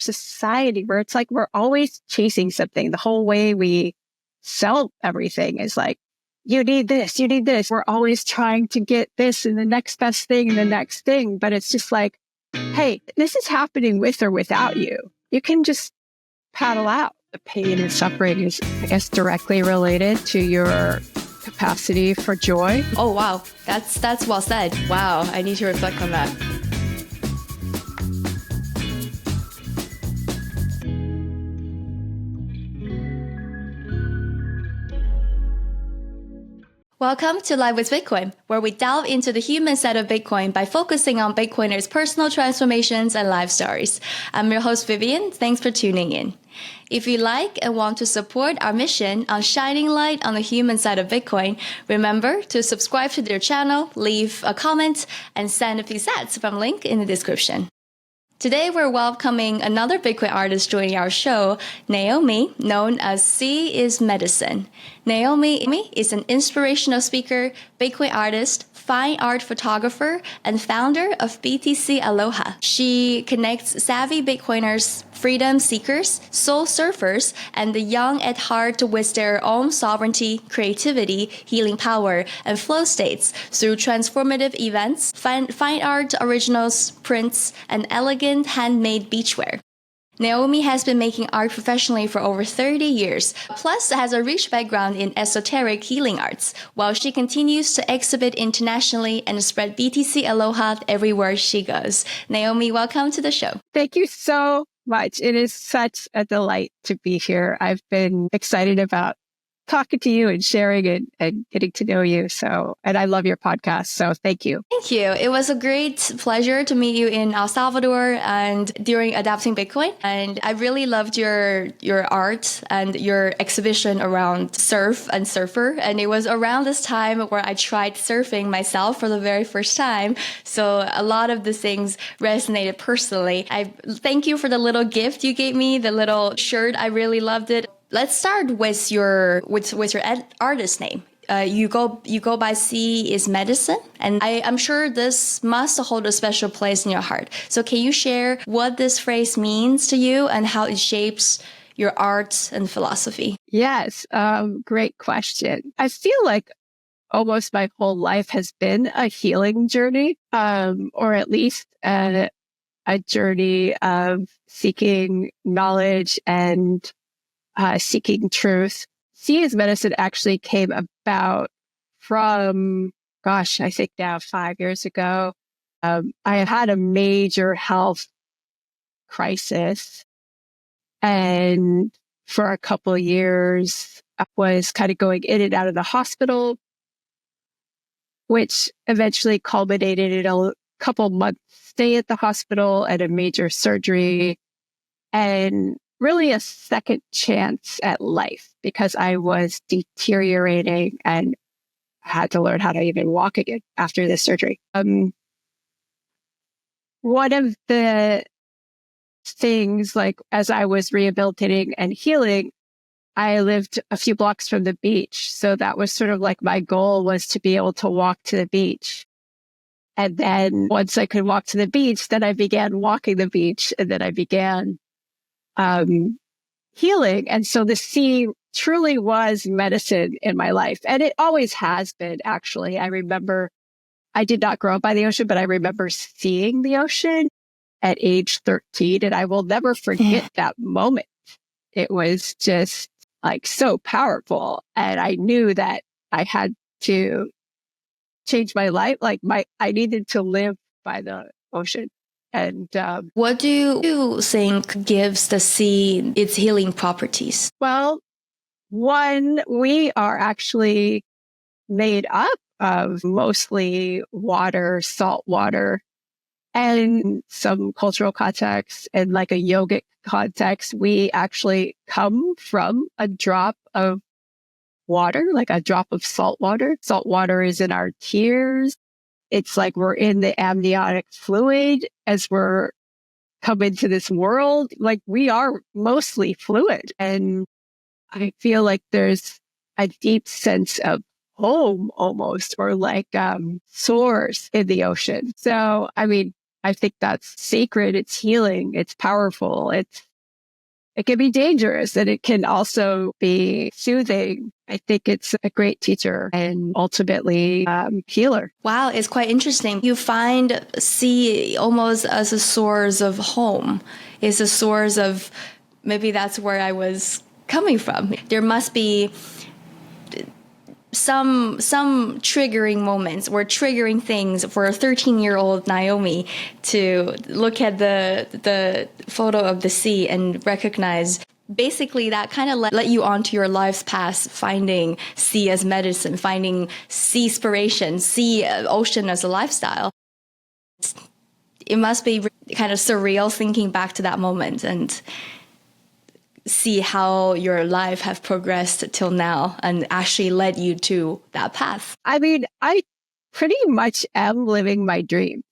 society where it's like we're always chasing something. The whole way we sell everything is like, you need this, you need this. We're always trying to get this and the next best thing and the next thing. But it's just like, hey, this is happening with or without you. You can just paddle out. The pain and suffering is, I guess, directly related to your capacity for joy. Oh, wow. That's well said. Wow. I need to reflect on that. Welcome to Live with Bitcoin, where we delve into the human side of Bitcoin by focusing on Bitcoiners' personal transformations and life stories. I'm your host, Vivian. Thanks for tuning in. If you like and want to support our mission on shining light on the human side of Bitcoin, remember to subscribe to their channel, leave a comment, and send a few sats from link in the description. Today, we're welcoming another Bitcoin artist joining our show, Naomi, known as C is Medicine. Naomi is an inspirational speaker, Bitcoin artist, fine art photographer, and founder of BTC Aloha. She connects savvy Bitcoiners, freedom seekers, soul surfers, and the young at heart with their own sovereignty, creativity, healing power, and flow states through transformative events, fine art originals, prints, and elegant handmade beachwear. Naomi has been making art professionally for over 30 years, plus has a rich background in esoteric healing arts, while she continues to exhibit internationally and spread BTC Aloha everywhere she goes. Naomi, welcome to the show. Thank you so much. It is such a delight to be here. I've been excited about talking to you and sharing and getting to know you. And I love your podcast. So thank you. Thank you. It was a great pleasure to meet you in El Salvador and during Adapting Bitcoin. And I really loved your art and your exhibition around surf and surfer. And it was around this time where I tried surfing myself for the very first time. So a lot of the things resonated personally. I thank you for the little gift you gave me, the little shirt. I really loved it. Let's start with your artist name. You go by C is Medicine, and I'm sure this must hold a special place in your heart. So can you share what this phrase means to you and how it shapes your art and philosophy? Yes, great question. I feel like almost my whole life has been a healing journey, or at least a journey of seeking knowledge and seeking truth. C is Medicine actually came about from, I think now 5 years ago. I had a major health crisis. And for a couple of years, I was kind of going in and out of the hospital, which eventually culminated in a couple months stay at the hospital and a major surgery. And really a second chance at life because I was deteriorating and had to learn how to even walk again after this surgery. One of the things, like as I was rehabilitating and healing, I lived a few blocks from the beach. So that was sort of like my goal was to be able to walk to the beach. And then once I could walk to the beach, then I began walking the beach and then I began healing. And so the sea truly was medicine in my life. And it always has been, actually. I remember I did not grow up by the ocean, but I remember seeing the ocean at age 13. And I will never forget that moment. It was just like so powerful. And I knew that I had to change my life. I needed to live by the ocean. And what do you think gives the sea its healing properties? Well, one, we are actually made up of mostly water, salt water, and some cultural context and like a yogic context. We actually come from a drop of water, like a drop of salt water. Salt water is in our tears. It's like we're in the amniotic fluid as we're come into this world. Like we are mostly fluid. And I feel like there's a deep sense of home almost, or like source in the ocean. So, I mean, I think that's sacred. It's healing. It's powerful. It can be dangerous and it can also be soothing. I think it's a great teacher and ultimately healer. Wow, it's quite interesting. You find sea almost as a source of home. It's a source of, maybe that's where I was coming from. There must be some triggering moments or triggering things for a 13-year-old Naomi to look at the photo of the sea and recognize. Basically, that kind of let you onto your life's path, finding sea as medicine, finding sea inspiration, sea ocean as a lifestyle. It must be kind of surreal thinking back to that moment and see how your life has progressed till now and actually led you to that path. I mean, I pretty much am living my dream.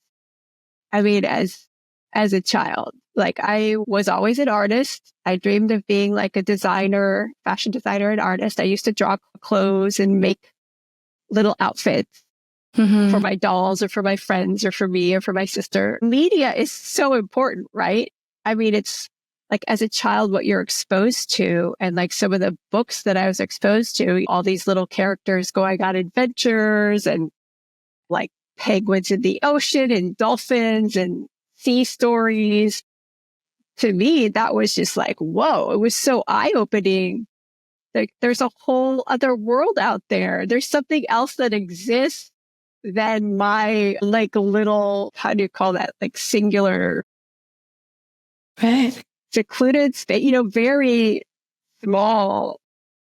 I mean, as a child, like I was always an artist. I dreamed of being like a designer, fashion designer and artist. I used to draw clothes and make little outfits for my dolls or for my friends or for me or for my sister. Media is so important, right? I mean, it's like as a child, what you're exposed to and like some of the books that I was exposed to, all these little characters going on adventures and like penguins in the ocean and dolphins and sea stories. To me, that was just like, whoa, it was so eye-opening. Like there's a whole other world out there. There's something else that exists than my like little, how do you call that? Like singular, Right. secluded space, very small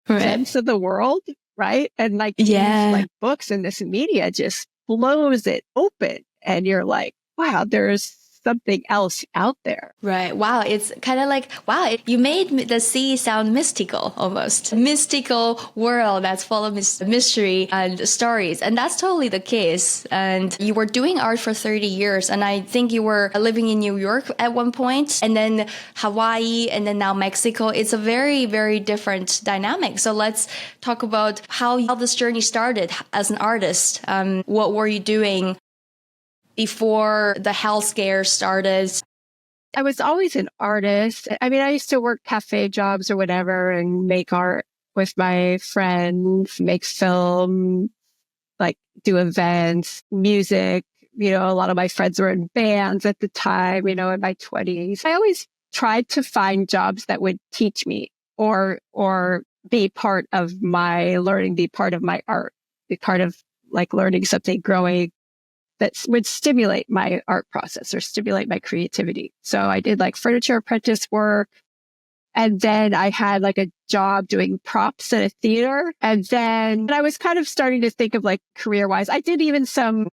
Right. sense of the world, right? And like these like books and this media just blows it open. And you're like, wow, there's something else out there. Right. Wow. It's kind of like, wow, you made the sea sound mystical almost. Mystical world that's full of mystery and stories. And that's totally the case. And you were doing art for 30 years. And I think you were living in New York at one point, and then Hawaii, and then now Mexico. It's a very, very different dynamic. So let's talk about how this journey started as an artist. What were you doing before the health scare started? I was always an artist. I mean, I used to work cafe jobs or whatever and make art with my friends, make film, like do events, music. A lot of my friends were in bands at the time, in my 20s. I always tried to find jobs that would teach me or be part of my learning, be part of my art, be part of like learning something, growing, that would stimulate my art process or stimulate my creativity. So I did like furniture apprentice work. And then I had like a job doing props at a theater. And then I was kind of starting to think of like career wise. I did even some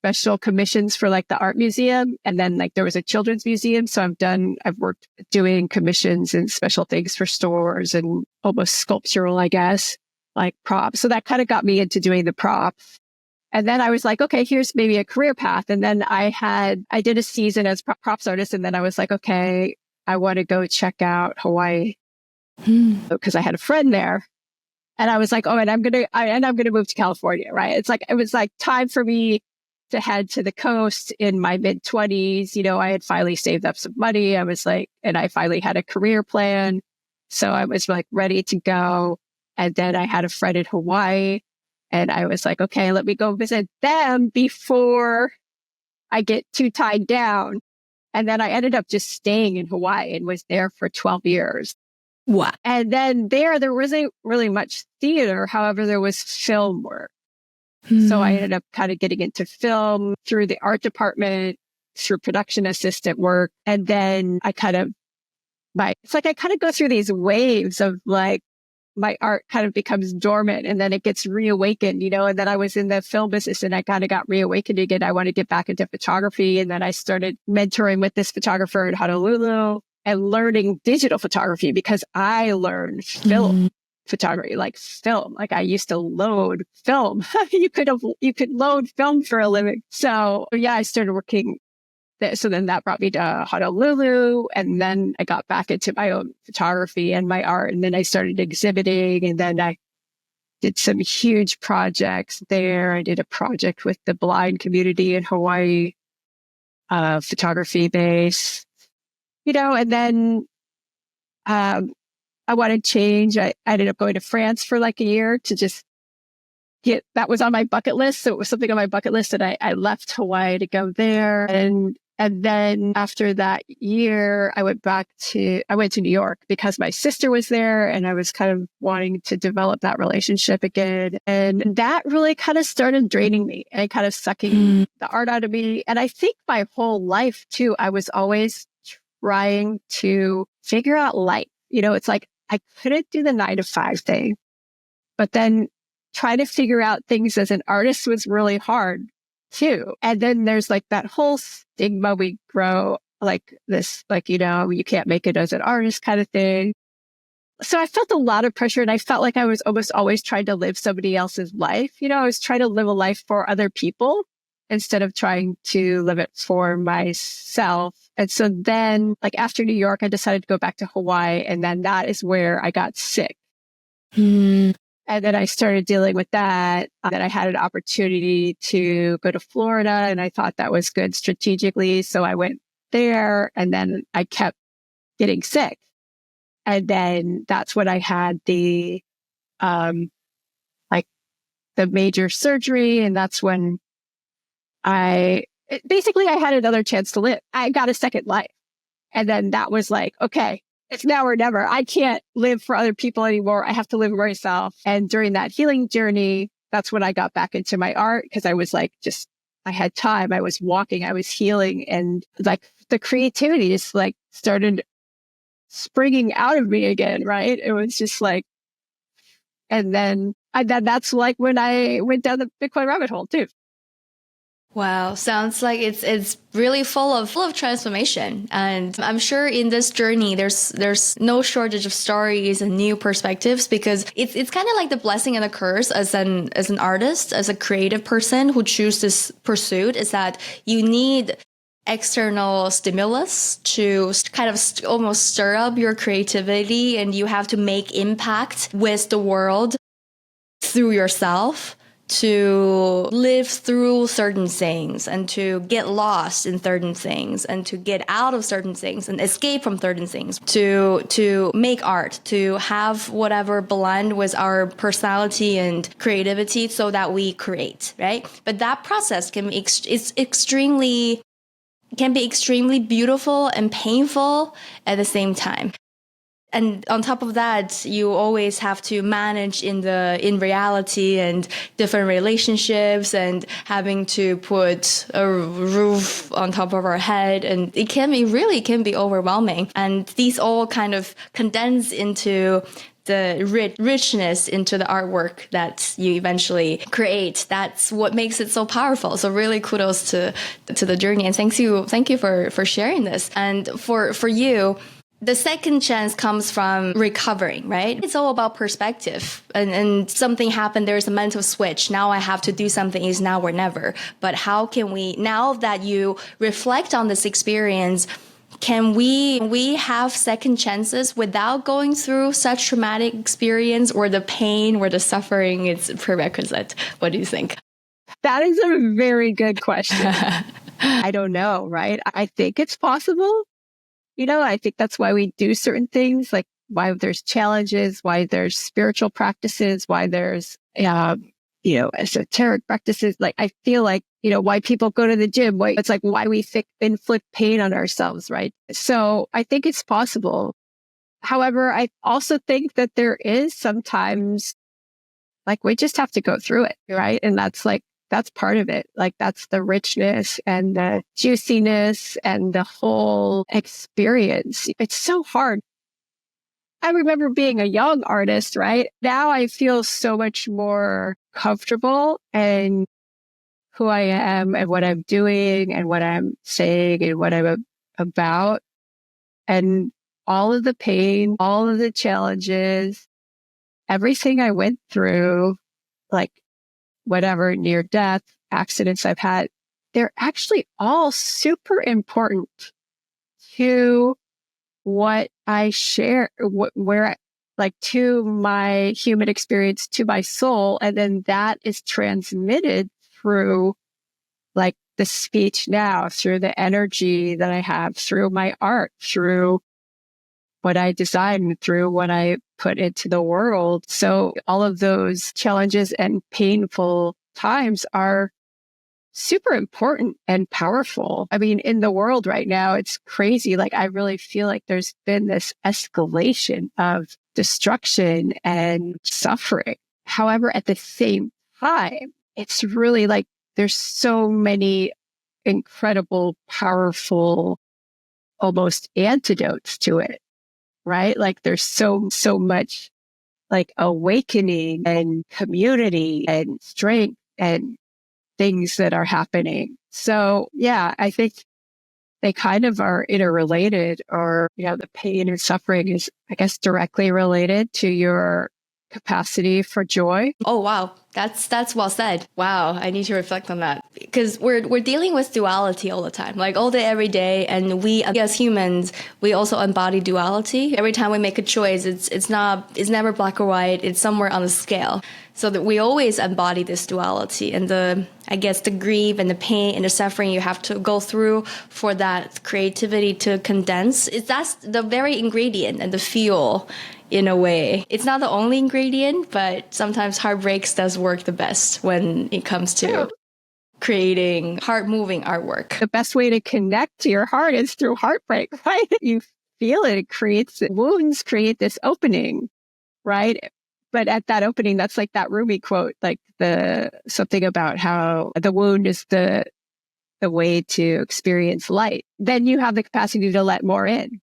special commissions for like the art museum. And then like there was a children's museum. So I've worked doing commissions and special things for stores and almost sculptural, I guess, like props. So that kind of got me into doing the props. And then I was like, okay, here's maybe a career path. And then I did a season as props artist. And then I was like, okay, I want to go check out Hawaii because I had a friend there. And I was like, oh, and I'm going to move to California, right? It was like time for me to head to the coast in my mid-20s. I had finally saved up some money. I was like, and I finally had a career plan. So I was like ready to go. And then I had a friend in Hawaii. And I was like, okay, let me go visit them before I get too tied down. And then I ended up just staying in Hawaii and was there for 12 years. Wow. And then there wasn't really much theater. However, there was film work. So I ended up kind of getting into film through the art department, through production assistant work. And then I kind of go through these waves of like, my art kind of becomes dormant and then it gets reawakened, and then I was in the film business and I kind of got reawakened again. I want to get back into photography. And then I started mentoring with this photographer in Honolulu and learning digital photography because I learned film photography, like film. Like I used to load film. You could load film for a living. So yeah, I started working. So then that brought me to Honolulu. And then I got back into my own photography and my art. And then I started exhibiting. And then I did some huge projects there. I did a project with the blind community in Hawaii. photography base, and then I wanted change. I ended up going to France for like a year to just that was on my bucket list. So it was something on my bucket list, and I left Hawaii to go there. And then after that year, I went to New York because my sister was there and I was kind of wanting to develop that relationship again. And that really kind of started draining me and kind of sucking the art out of me. And I think my whole life too, I was always trying to figure out life. It's like I couldn't do the 9 to 5 thing, but then trying to figure out things as an artist was really hard too. And then there's like that whole stigma we grow like this, like, you can't make it as an artist kind of thing. So I felt a lot of pressure and I felt like I was almost always trying to live somebody else's life. I was trying to live a life for other people instead of trying to live it for myself. And so then like after New York, I decided to go back to Hawaii. And then that is where I got sick. And then I started dealing with that. Then I had an opportunity to go to Florida and I thought that was good strategically. So I went there and then I kept getting sick. And then that's when I had the major surgery. And that's when I had another chance to live. I got a second life. And then that was like, okay, it's now or never. I can't live for other people anymore. I have to live for myself. And during that healing journey, that's when I got back into my art because I was like, I had time. I was walking, I was healing. And like the creativity just like started springing out of me again, right? It was just like, and then that's like when I went down the Bitcoin rabbit hole too. Wow, sounds like it's really full of transformation, and I'm sure in this journey there's no shortage of stories and new perspectives because it's kind of like the blessing and the curse as an artist, as a creative person who chooses this pursuit is that you need external stimulus to kind of almost stir up your creativity, and you have to make impact with the world through yourself, to live through certain things and to get lost in certain things and to get out of certain things and escape from certain things, to make art, to have whatever blend with our personality and creativity so that we create, right? But that process can be extremely beautiful and painful at the same time. And on top of that, you always have to manage in reality and different relationships and having to put a roof on top of our head. And it can be overwhelming. And these all kind of condense into the richness into the artwork that you eventually create. That's what makes it so powerful. So really kudos to the journey. And thank you for sharing this. And for you, the second chance comes from recovering, right? It's all about perspective. And something happened, there's a mental switch. Now I have to do something, is now or never. But how can we, now that you reflect on this experience, can we have second chances without going through such traumatic experience, or the pain or the suffering is prerequisite? What do you think? That is a very good question. I don't know, right? I think it's possible. I think that's why we do certain things, like why there's challenges, why there's spiritual practices, why there's, esoteric practices. Like, I feel like, why people go to the gym, it's like why we inflict pain on ourselves, right? So I think it's possible. However, I also think that there is sometimes, like, we just have to go through it, right? And that's part of it. Like, that's the richness and the juiciness and the whole experience. It's so hard. I remember being a young artist, right? Now I feel so much more comfortable in who I am and what I'm doing and what I'm saying and what I'm about. And all of the pain, all of the challenges, everything I went through, like, whatever near death, accidents I've had, they're actually all super important to what I share, to my human experience, to my soul. And then that is transmitted through like the speech now, through the energy that I have, through my art, through what I design, through what I put into the world. So all of those challenges and painful times are super important and powerful. I mean, in the world right now, it's crazy. Like, I really feel like there's been this escalation of destruction and suffering. However, at the same time, it's really like there's so many incredible, powerful, almost antidotes to it, right? Like, there's so much like awakening and community and strength and things that are happening. So yeah, I think they kind of are interrelated, or, the pain and suffering is, I guess, directly related to your capacity for joy. Oh, wow. That's well said. Wow. I need to reflect on that because we're dealing with duality all the time, like all day, every day. And we as humans, we also embody duality. Every time we make a choice, it's never black or white. It's somewhere on the scale. So that we always embody this duality and the grief and the pain and the suffering you have to go through for that creativity to condense. That's the very ingredient and the fuel. In a way, it's not the only ingredient, but sometimes heartbreaks does work the best when it comes to creating heart-moving artwork. The best way to connect to your heart is through heartbreak, right? You feel it. It creates wounds, create this opening, right? But at that opening, that's like that Rumi quote, like something about how the wound is the way to experience light. Then you have the capacity to let more in,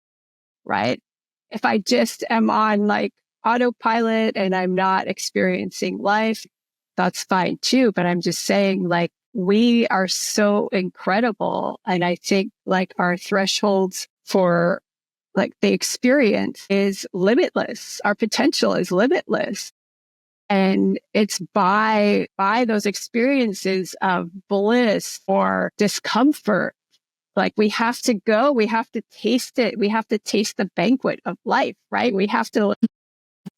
right? If I just am on like autopilot and I'm not experiencing life, that's fine too. But I'm just saying, like, we are so incredible. And I think like our thresholds for like the experience is limitless. Our potential is limitless. And it's by those experiences of bliss or discomfort. Like, we have to taste it. We have to taste the banquet of life, right? We have to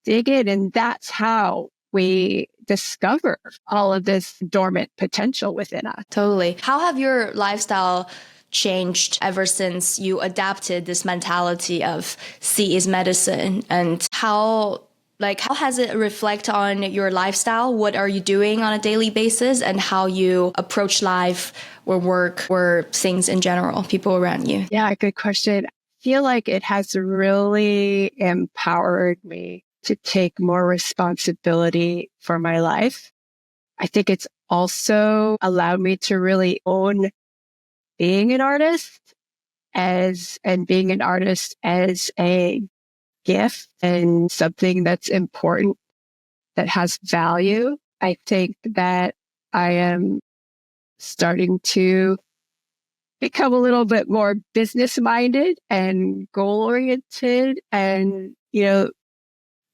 dig in. And that's how we discover all of this dormant potential within us. Totally. How have your lifestyle changed ever since you adapted this mentality of see is medicine? And how has it reflect on your lifestyle? What are you doing on a daily basis and how you approach life or work or things in general, people around you? Yeah, good question. I feel like it has really empowered me to take more responsibility for my life. I think it's also allowed me to really own being an artist and being an artist as a gift and something that's important, that has value. I think that I am starting to become a little bit more business minded and goal oriented, and,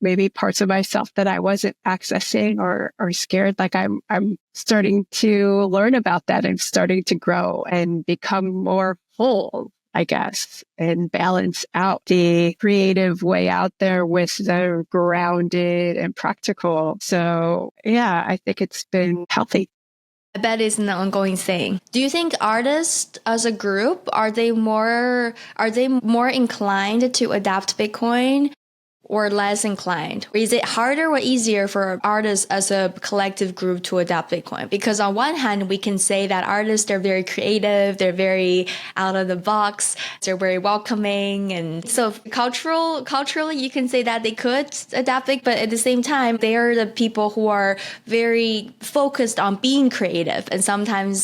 maybe parts of myself that I wasn't accessing or scared. Like, I'm starting to learn about that and starting to grow and become more whole, I guess, and balance out the creative way out there with the grounded and practical. So yeah, I think it's been healthy. I bet it's an ongoing thing. Do you think artists as a group, are they more inclined to adapt Bitcoin or less inclined? Or is it harder or easier for artists as a collective group to adapt Bitcoin? Because on one hand, we can say that artists are very creative, they're very out of the box, they're very welcoming. And so culturally, you can say that they could adapt it, but at the same time, they are the people who are very focused on being creative. And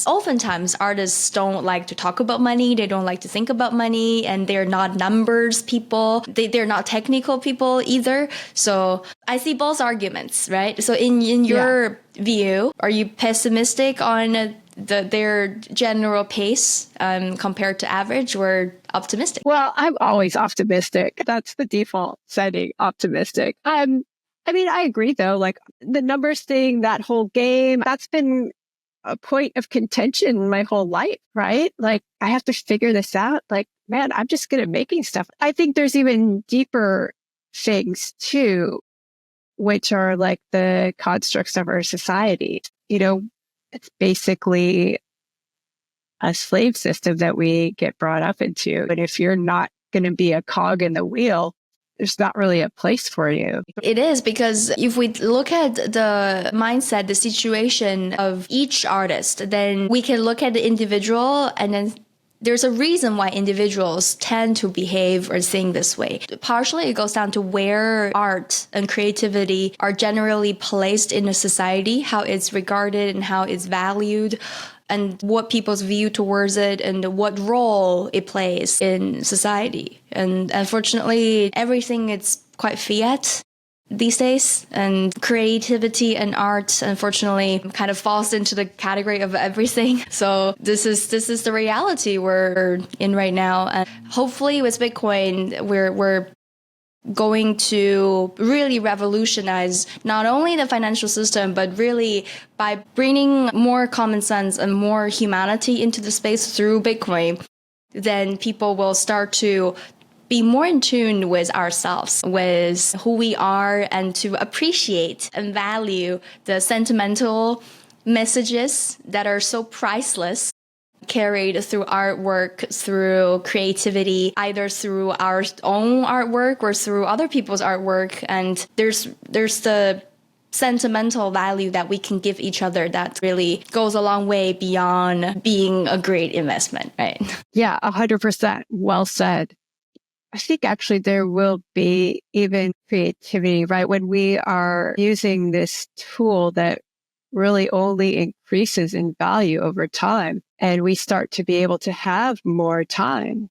oftentimes, artists don't like to talk about money, they don't like to think about money, and they're not numbers people, they're not technical people either. So I see both arguments, right? So in your view, are you pessimistic on their general pace compared to average, or optimistic? Well, I'm always optimistic. That's the default setting, optimistic. I mean, I agree though, like the numbers thing, that whole game, that's been a point of contention my whole life, right? Like, I have to figure this out. Like, man, I'm just good at making stuff. I think there's even deeper things too, which are like the constructs of our society. It's basically a slave system that we get brought up into. And if you're not going to be a cog in the wheel, there's not really a place for you. It is, because if we look at the mindset, the situation of each artist, then we can look at the individual, and then there's a reason why individuals tend to behave or think this way. Partially, it goes down to where art and creativity are generally placed in a society, how it's regarded and how it's valued, and what people's view towards it and what role it plays in society. And unfortunately, everything is quite fiat these days, and creativity and art, unfortunately, kind of falls into the category of everything. So this is the reality we're in right now. And hopefully with Bitcoin, we're going to really revolutionize not only the financial system, but really by bringing more common sense and more humanity into the space through Bitcoin, then people will start to be more in tune with ourselves, with who we are, and to appreciate and value the sentimental messages that are so priceless, carried through artwork, through creativity, either through our own artwork or through other people's artwork. And there's the sentimental value that we can give each other that really goes a long way beyond being a great investment, right? Yeah, 100%. Well said. I think actually there will be even creativity, right? When we are using this tool that really only increases in value over time, and we start to be able to have more time.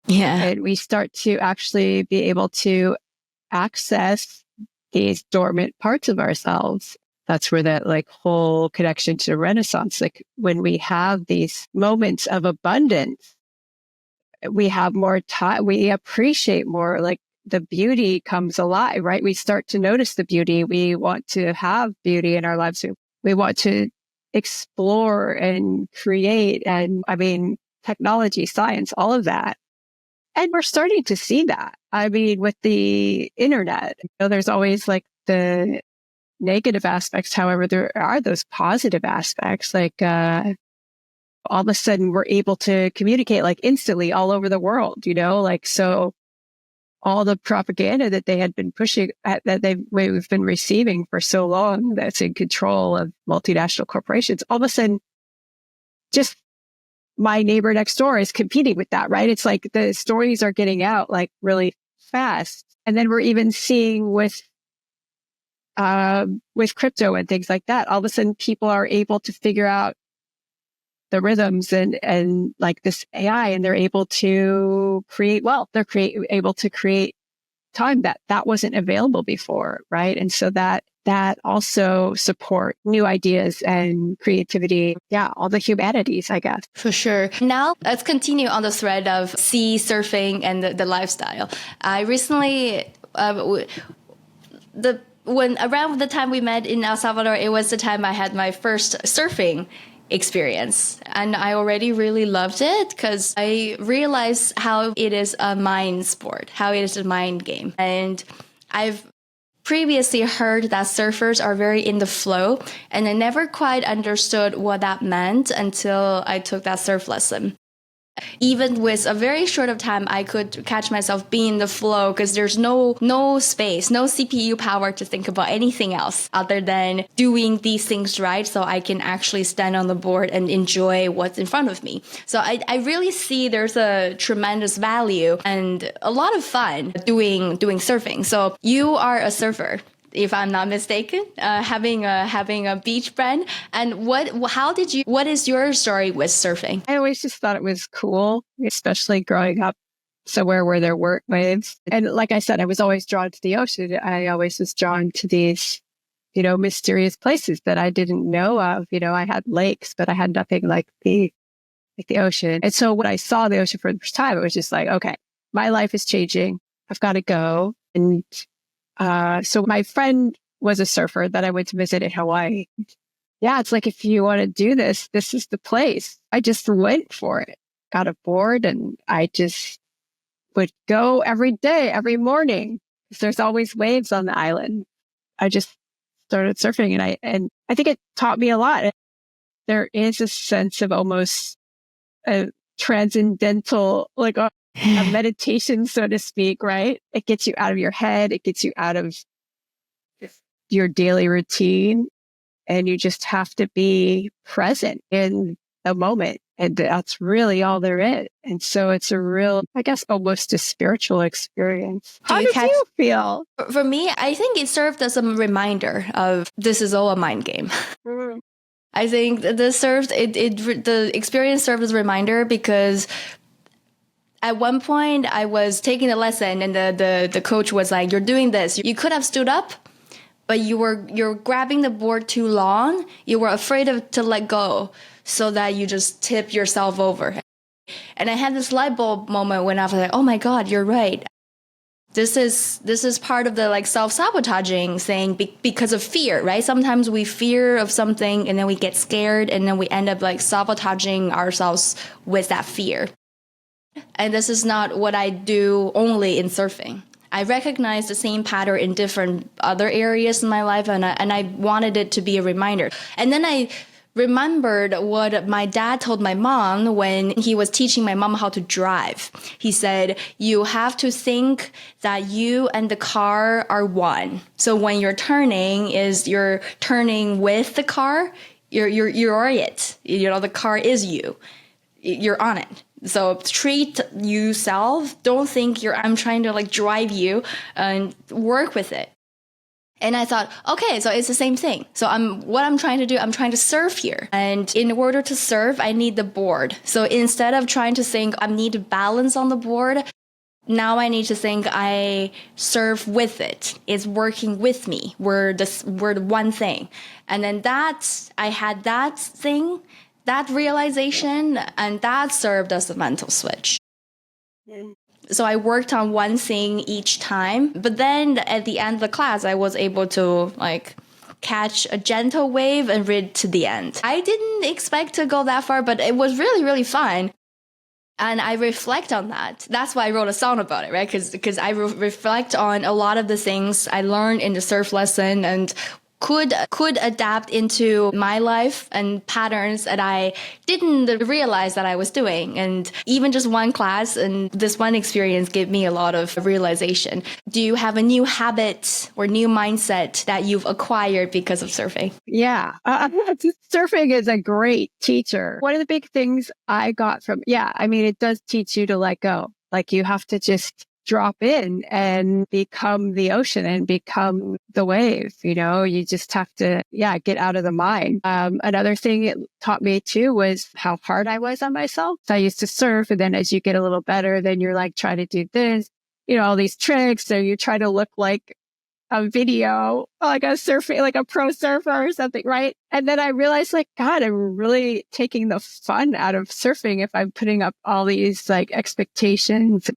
Yeah. And we start to actually be able to access these dormant parts of ourselves. That's where that like whole connection to the Renaissance, like when we have these moments of abundance, we have more time, we appreciate more, like the beauty comes alive, right? We start to notice the beauty. We want to have beauty in our lives. We want to explore and create. And I mean, technology, science, all of that. And we're starting to see that. I mean, with the internet, there's always like the negative aspects. However, there are those positive aspects, like, all of a sudden we're able to communicate like instantly all over the world, like, so all the propaganda that they had been pushing we've been receiving for so long, that's in control of multinational corporations. All of a sudden, just my neighbor next door is competing with that, right? It's like the stories are getting out like really fast. And then we're even seeing with crypto and things like that, all of a sudden people are able to figure out the rhythms and like this AI, and they're able to create wealth. They're able to create time that wasn't available before, right? And so that also support new ideas and creativity. Yeah, all the humanities, I guess. For sure. Now let's continue on the thread of sea surfing and the lifestyle. I recently, when around the time we met in El Salvador, it was the time I had my first surfing experience, and I already really loved it because I realized how it is a mind sport, how it is a mind game. And I've previously heard that surfers are very in the flow, and I never quite understood what that meant until I took that surf lesson. Even with a very short of time, I could catch myself being in the flow because there's no space, no CPU power to think about anything else other than doing these things right, so I can actually stand on the board and enjoy what's in front of me. So I really see there's a tremendous value and a lot of fun doing surfing. So you are a surfer, if I'm not mistaken, having a beach friend. And what is your story with surfing? I always just thought it was cool, especially growing up somewhere where there weren't waves. And like I said, I was always drawn to the ocean. I always was drawn to these, mysterious places that I didn't know of. I had lakes, but I had nothing like the ocean. And so when I saw the ocean for the first time, it was just like, okay, my life is changing. I've got to go. And so my friend was a surfer that I went to visit in Hawaii. Yeah, it's like, if you want to do this, this is the place. I just went for it, got a board, and I just would go every day, every morning, because there's always waves on the island. I just started surfing, and I think it taught me a lot. There is a sense of almost a transcendental, like a meditation, so to speak, right? It gets you out of your head. It gets you out of your daily routine. And you just have to be present in the moment. And that's really all there is. And so it's a real, I guess, almost a spiritual experience. How did you feel? For me, I think it served as a reminder of this is all a mind game. Mm-hmm. I think the experience served as a reminder because at one point I was taking a lesson and the coach was like, you're doing this. You could have stood up, but you're grabbing the board too long. You were afraid to let go so that you just tip yourself over. And I had this light bulb moment when I was like, oh my God, you're right. This is part of the like self-sabotaging thing because of fear, right? Sometimes we fear of something and then we get scared and then we end up like sabotaging ourselves with that fear. And this is not what I do only in surfing. I recognize the same pattern in different other areas in my life, and I wanted it to be a reminder. And then I remembered what my dad told my mom when he was teaching my mom how to drive. He said, you have to think that you and the car are one. So when you're turning with the car, you're it. You know, the car is you. You're on it. So treat yourself. Don't think I'm trying to like drive you, and work with it. And I thought, okay, so it's the same thing. So what I'm trying to do, I'm trying to surf here. And in order to surf, I need the board. So instead of trying to think I need to balance on the board, now I need to think I surf with it. It's working with me. We're the one thing. And then I had that thing, that realization, and that served as a mental switch. So I worked on one thing each time, but then at the end of the class, I was able to like catch a gentle wave and read to the end. I didn't expect to go that far, but it was really, really fun. And I reflect on that. That's why I wrote a song about it, right? Because I reflect on a lot of the things I learned in the surf lesson and could adapt into my life and patterns that I didn't realize that I was doing. And even just one class and this one experience gave me a lot of realization. Do you have a new habit or new mindset that you've acquired because of surfing? Yeah, surfing is a great teacher. One of the big things I got from, it does teach you to let go. Like you have to just drop in and become the ocean and become the wave. You know, you just have to, get out of the mind. Another thing it taught me too was how hard I was on myself. So I used to surf, and then as you get a little better, then you're like, try to do this, all these tricks. So you try to look like a video, like a surfing, like a pro surfer or something, right? And then I realized like, God, I'm really taking the fun out of surfing if I'm putting up all these like expectations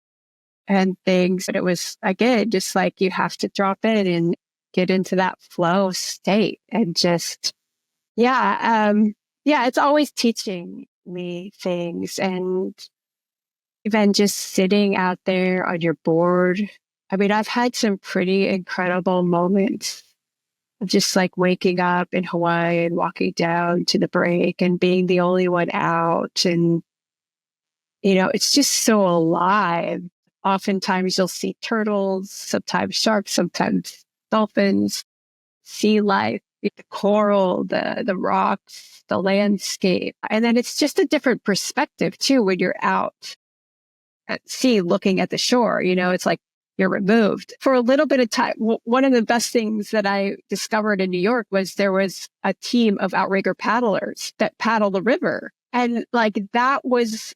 and things. But it was, again, just like you have to drop in and get into that flow state and just, it's always teaching me things. And even just sitting out there on your board. I mean, I've had some pretty incredible moments of just like waking up in Hawaii and walking down to the break and being the only one out. And, it's just so alive. Oftentimes you'll see turtles, sometimes sharks, sometimes dolphins, sea life, the coral, the rocks, the landscape. And then it's just a different perspective too when you're out at sea looking at the shore. It's like you're removed. For a little bit of time, one of the best things that I discovered in New York was there was a team of outrigger paddlers that paddle the river. And like that was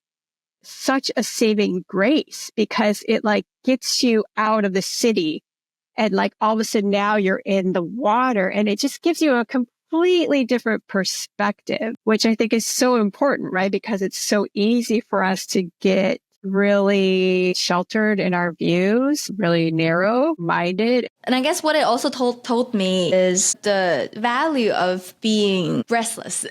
such a saving grace because it like gets you out of the city and like all of a sudden now you're in the water, and it just gives you a completely different perspective, which I think is so important, right? Because it's so easy for us to get really sheltered in our views, really narrow minded. And I guess what it also told me is the value of being restless.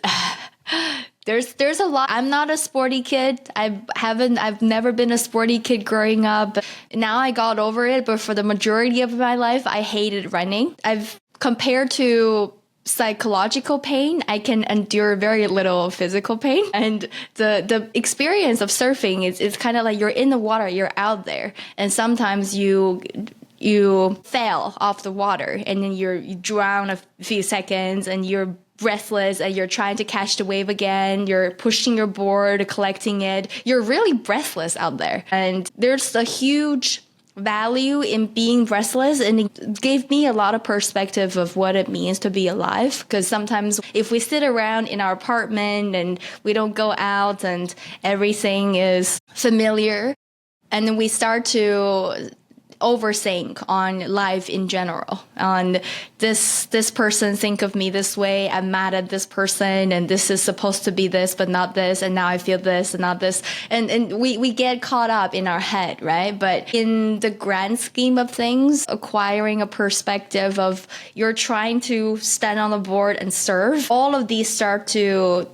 There's a lot. I'm not a sporty kid. I've never been a sporty kid growing up. Now I got over it, but for the majority of my life, I hated running. Compared to psychological pain, I can endure very little physical pain. And the experience of surfing is kind of like you're in the water, you're out there, and sometimes you fail off the water and then you drown a few seconds and you're breathless and you're trying to catch the wave again. You're pushing your board, collecting it. You're really breathless out there. And there's a huge value in being restless, and it gave me a lot of perspective of what it means to be alive. Because sometimes if we sit around in our apartment and we don't go out and everything is familiar, and then we start to overthink on life in general, on this person think of me this way, I'm mad at this person, and this is supposed to be this but not this, and now I feel this and not this, and we get caught up in our head, right? But in the grand scheme of things, acquiring a perspective of you're trying to stand on the board and serve, all of these start to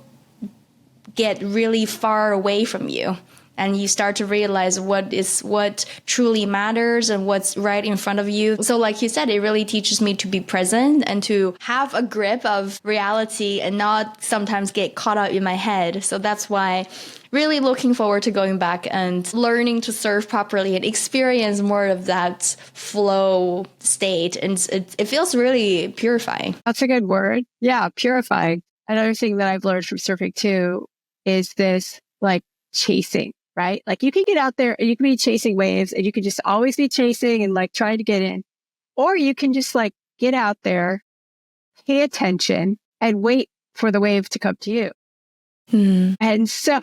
get really far away from you. And you start to realize what truly matters and what's right in front of you. So like you said, it really teaches me to be present and to have a grip of reality and not sometimes get caught up in my head. So that's why really looking forward to going back and learning to surf properly and experience more of that flow state. And it feels really purifying. That's a good word. Yeah, purifying. Another thing that I've learned from surfing too is this like chasing. Right? Like you can get out there and you can be chasing waves and you can just always be chasing and like trying to get in. Or you can just like get out there, pay attention and wait for the wave to come to you. And so,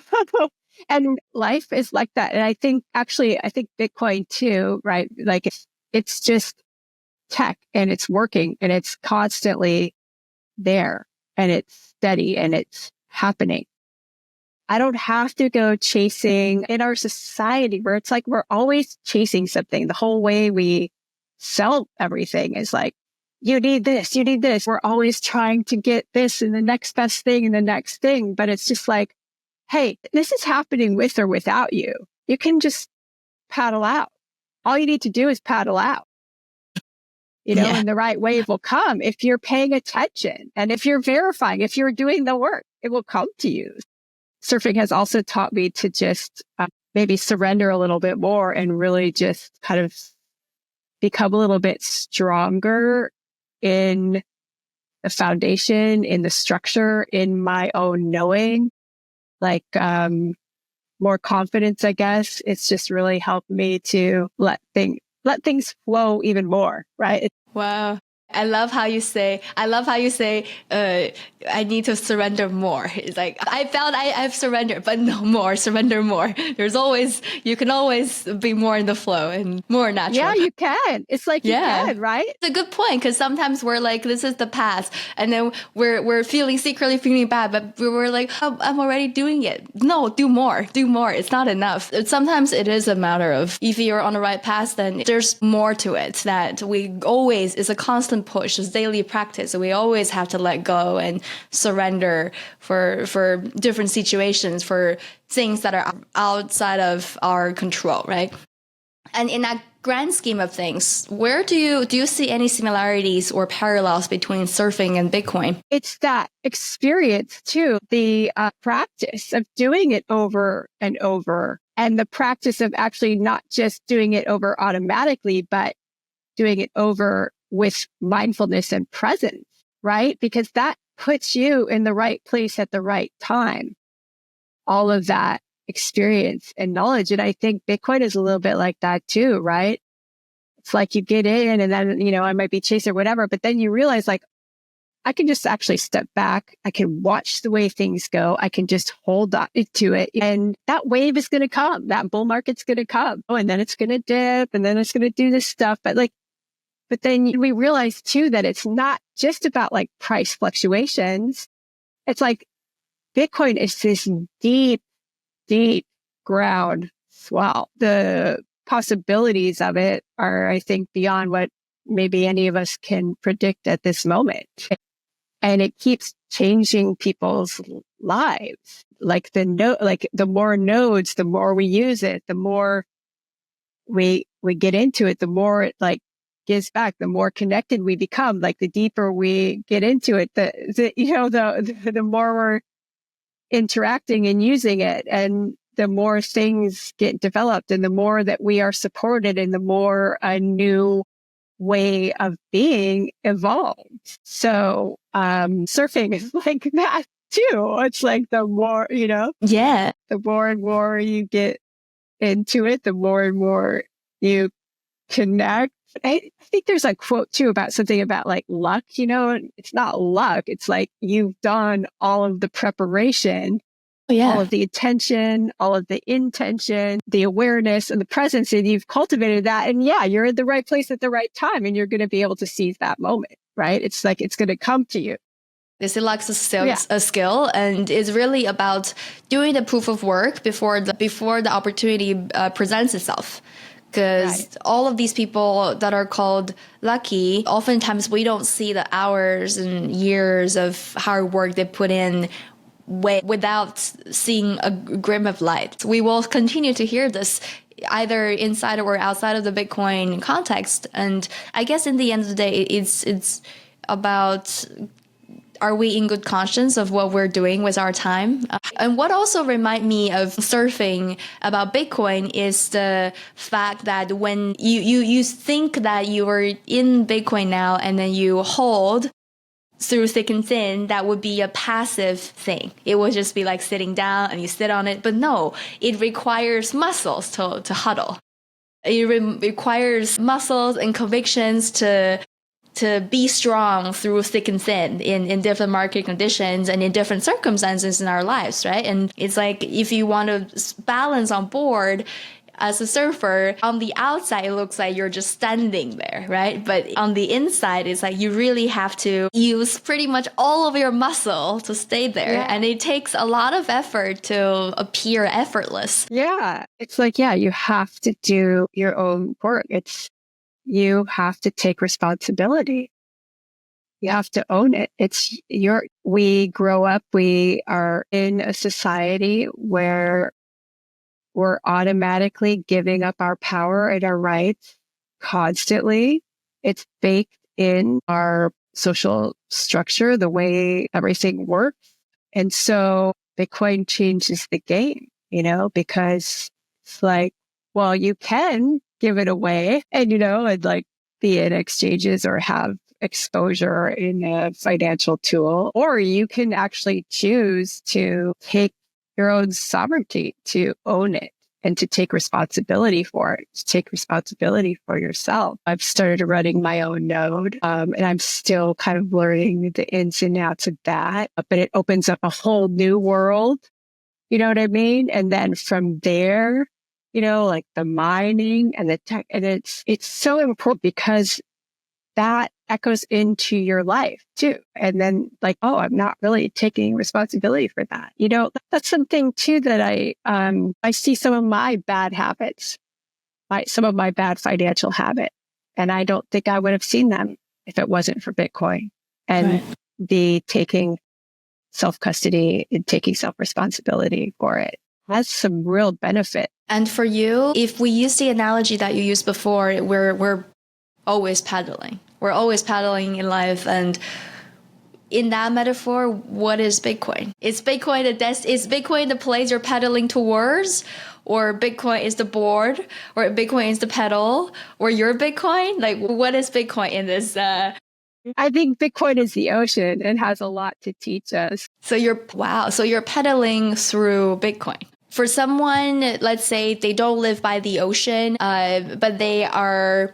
and life is like that. And I think Bitcoin too, right? Like it's just tech and it's working and it's constantly there and it's steady and it's happening. I don't have to go chasing in our society where it's like we're always chasing something. The whole way we sell everything is like, you need this, you need this. We're always trying to get this and the next best thing and the next thing. But it's just like, hey, this is happening with or without you. You can just paddle out. All you need to do is paddle out. And the right wave will come if you're paying attention and if you're verifying, if you're doing the work, it will come to you. Surfing has also taught me to just maybe surrender a little bit more and really just kind of become a little bit stronger in the foundation, in the structure, in my own knowing, like more confidence, I guess. It's just really helped me to let things flow even more, right? Wow. I love how you say, I need to surrender more. It's like, I felt I've surrendered, but no more, surrender more. You can always be more in the flow and more natural. Yeah, you can. It's like you can, right? It's a good point, because sometimes we're like, this is the past. And then we're secretly feeling bad, but we're like, oh, I'm already doing it. No, do more. It's not enough. Sometimes it is a matter of, if you're on the right path, then there's more to it that is a constant push, it's daily practice. So we always have to let go and surrender for different situations, for things that are outside of our control, right? And in that grand scheme of things, where do you see any similarities or parallels between surfing and Bitcoin? It's that experience too, the practice of doing it over and over, and the practice of actually not just doing it over automatically, but doing it over with mindfulness and presence, right? Because that puts you in the right place at the right time. All of that experience and knowledge. And I think Bitcoin is a little bit like that too, right? It's like you get in and then, I might be chasing or whatever, but then you realize like, I can just actually step back. I can watch the way things go. I can just hold on to it. And that wave is going to come. That bull market's going to come. Oh, and then it's going to dip and then it's going to do this stuff. But then we realize too that it's not just about like price fluctuations. It's like Bitcoin is this deep, deep ground swell. The possibilities of it are, I think, beyond what maybe any of us can predict at this moment. And it keeps changing people's lives. Like the more nodes, the more we use it, the more we get into it, the more it like gives back. The more connected we become, like the deeper we get into it, the more we're interacting and using it, and the more things get developed, and the more that we are supported, and the more a new way of being evolves. So surfing is like that too. It's like the more, Yeah. the more and more you get into it, the more and more you connect. I think there's a quote too about something about like luck, it's not luck. It's like you've done all of the preparation, Oh, yeah. all of the attention, all of the intention, the awareness and the presence, and you've cultivated that. And yeah, you're in the right place at the right time, and you're going to be able to seize that moment, right? It's like, it's going to come to you. This is like a skill, and it's really about doing the proof of work before the opportunity presents itself. Because all of these people that are called lucky, oftentimes we don't see the hours and years of hard work they put in without seeing a grim of light. We will continue to hear this either inside or outside of the Bitcoin context. And I guess in the end of the day, it's about, are we in good conscience of what we're doing with our time? And what also remind me of surfing about Bitcoin is the fact that when you think that you are in Bitcoin now, and then you hold through thick and thin, that would be a passive thing. It would just be like sitting down and you sit on it. But no, it requires muscles to huddle. It requires muscles and convictions to be strong through thick and thin in different market conditions and in different circumstances in our lives, right? And it's like, if you want to balance on board as a surfer, on the outside, it looks like you're just standing there, right? But on the inside, it's like you really have to use pretty much all of your muscle to stay there. Yeah. And it takes a lot of effort to appear effortless. Yeah. It's like, you have to do your own work. You have to take responsibility. You have to own it. We grow up, we are in a society where we're automatically giving up our power and our rights constantly. It's baked in our social structure, the way everything works. And so Bitcoin changes the game, because it's like, well, you can give it away and, and like be in exchanges or have exposure in a financial tool, or you can actually choose to take your own sovereignty, to own it and to take responsibility for it, to take responsibility for yourself. I've started running my own node, and I'm still kind of learning the ins and outs of that, but it opens up a whole new world. You know what I mean? And then from there, like the mining and the tech, and it's so important because that echoes into your life too. And then like, oh, I'm not really taking responsibility for that. That's something too that I see some of my bad habits, some of my bad financial habits. And I don't think I would have seen them if it wasn't for Bitcoin and the taking self-custody and taking self-responsibility for it. Has some real benefit. And for you, if we use the analogy that you used before, we're always paddling. We're always paddling in life. And in that metaphor, what is Bitcoin? Is Bitcoin the place you're paddling towards? Or Bitcoin is the board? Or Bitcoin is the pedal? Or your Bitcoin? Like, what is Bitcoin in this? I think Bitcoin is the ocean and has a lot to teach us. So you're pedaling through Bitcoin. For someone, let's say they don't live by the ocean, but they are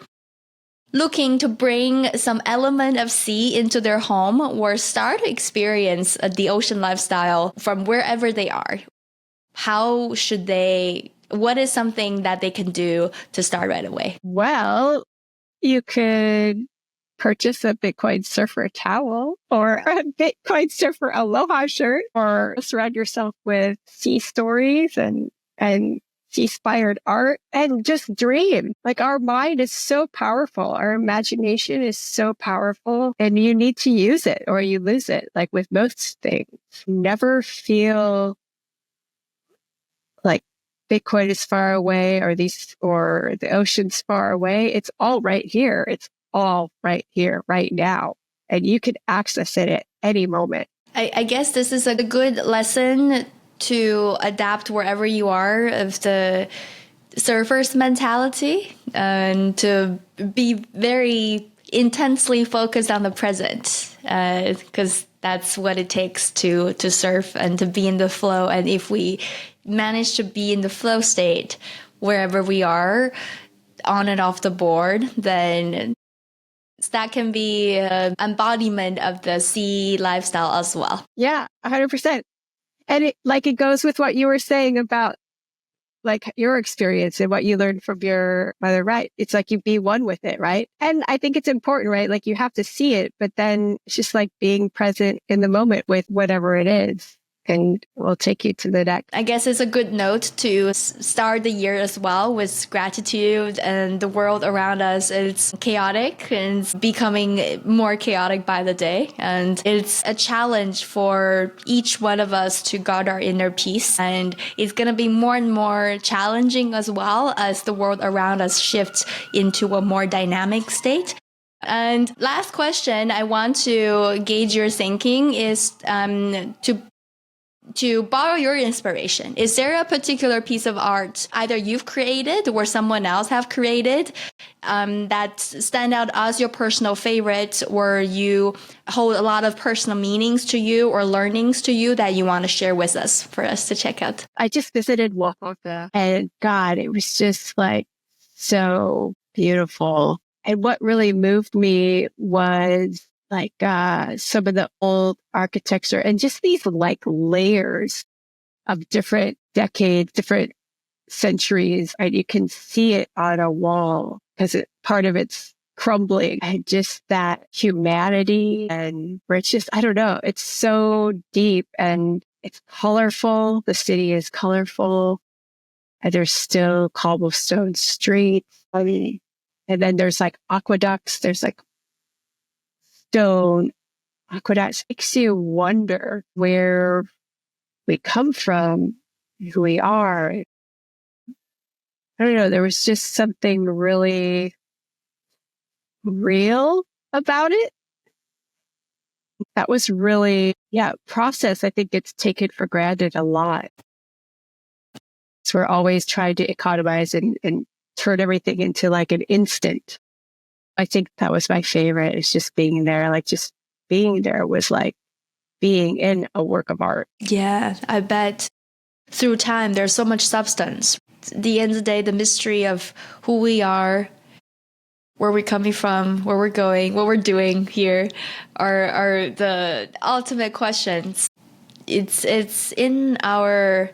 looking to bring some element of sea into their home or start to experience the ocean lifestyle from wherever they are. What is something that they can do to start right away? Well, you could purchase a Bitcoin surfer towel or a Bitcoin surfer aloha shirt, or surround yourself with sea stories and sea-inspired art, and just dream. Like, our mind is so powerful. Our imagination is so powerful, and you need to use it or you lose it. Like with most things, never feel like Bitcoin is far away or the ocean's far away. It's all right here. It's all right here, right now. And you can access it at any moment. I guess this is a good lesson to adapt wherever you are, of the surfer's mentality, and to be very intensely focused on the present, because that's what it takes to surf and to be in the flow. And if we manage to be in the flow state wherever we are, on and off the board, then that can be an embodiment of the sea lifestyle as well. Yeah, 100%. And it goes with what you were saying about like your experience and what you learned from your mother, right? It's like you be one with it, right? And I think it's important, right? Like you have to see it, but then it's just like being present in the moment with whatever it is. And we'll take you to the next. I guess it's a good note to start the year as well with gratitude. And the world around us is chaotic and it's becoming more chaotic by the day. And it's a challenge for each one of us to guard our inner peace. And it's going to be more and more challenging as well as the world around us shifts into a more dynamic state. And last question I want to gauge your thinking is to borrow your inspiration. Is there a particular piece of art either you've created or someone else have created that stand out as your personal favorite, or you hold a lot of personal meanings to you or learnings to you that you want to share with us for us to check out? I just visited Oaxaca and God, it was just like so beautiful. And what really moved me was like some of the old architecture and just these like layers of different decades, different centuries, and you can see it on a wall because part of it's crumbling, and just that humanity, and where it's just, I don't know, it's so deep and it's colorful. The city is colorful and there's still cobblestone streets. I mean, and then there's like aqueducts, there's like stone aqueducts. Makes you wonder where we come from, who we are. I don't know. There was just something really real about it. That was really, process. I think it's taken for granted a lot. So we're always trying to economize and turn everything into like an instant. I think that was my favorite. It's just being there. Like just being there was like being in a work of art. Yeah, I bet through time there's so much substance. At the end of the day, the mystery of who we are, where we're coming from, where we're going, what we're doing here are the ultimate questions. It's in our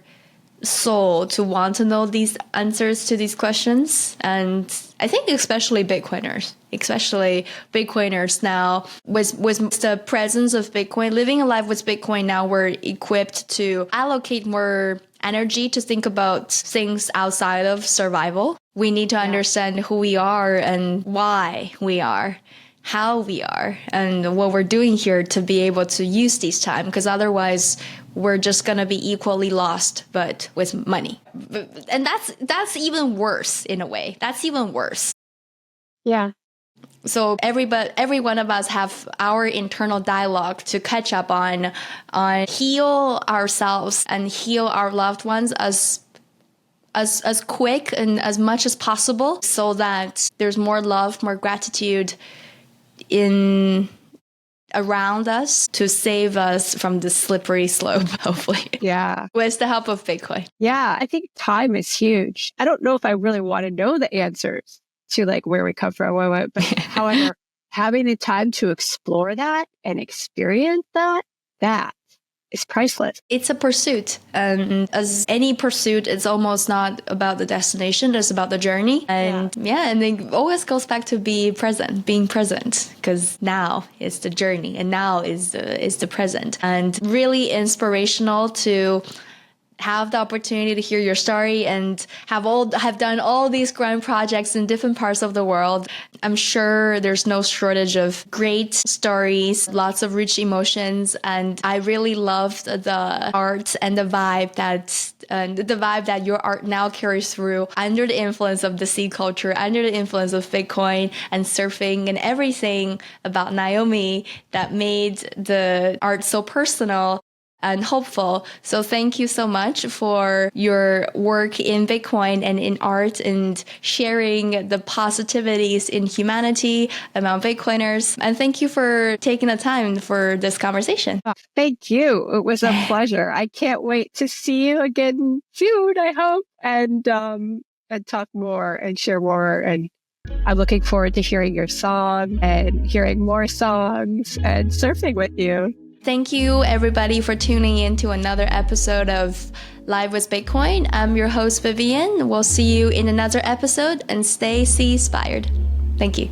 soul to want to know these answers to these questions. And I think especially Bitcoiners now with the presence of Bitcoin, living a life with Bitcoin now, we're equipped to allocate more energy to think about things outside of survival. We need to understand who we are and why we are, how we are, and what we're doing here to be able to use this time, because otherwise we're just going to be equally lost, but with money. And that's even worse in a way. That's even worse. Yeah. So every one of us have our internal dialogue to catch up on heal ourselves and heal our loved ones as quick and as much as possible, so that there's more love, more gratitude around us to save us from the slippery slope, hopefully. Yeah. With the help of Bitcoin. Yeah. I think time is huge. I don't know if I really want to know the answers to like where we come from, but however, having the time to explore that and experience that is priceless. It's a pursuit. And as any pursuit, it's almost not about the destination, it's about the journey. And and it always goes back to being present, because now is the journey and now is the present. And really inspirational to have the opportunity to hear your story and have done all these grand projects in different parts of the world. I'm sure there's no shortage of great stories, lots of rich emotions, and I really loved the art and the vibe that your art now carries through under the influence of the sea culture, under the influence of Bitcoin and surfing and everything about Naomi that made the art so personal and hopeful. So thank you so much for your work in Bitcoin and in art and sharing the positivities in humanity among Bitcoiners. And thank you for taking the time for this conversation. Thank you. It was a pleasure. I can't wait to see you again soon, I hope, and talk more and share more. And I'm looking forward to hearing your song and hearing more songs and surfing with you. Thank you, everybody, for tuning in to another episode of Live with Bitcoin. I'm your host, Vivian. We'll see you in another episode, and stay sea-inspired. Thank you.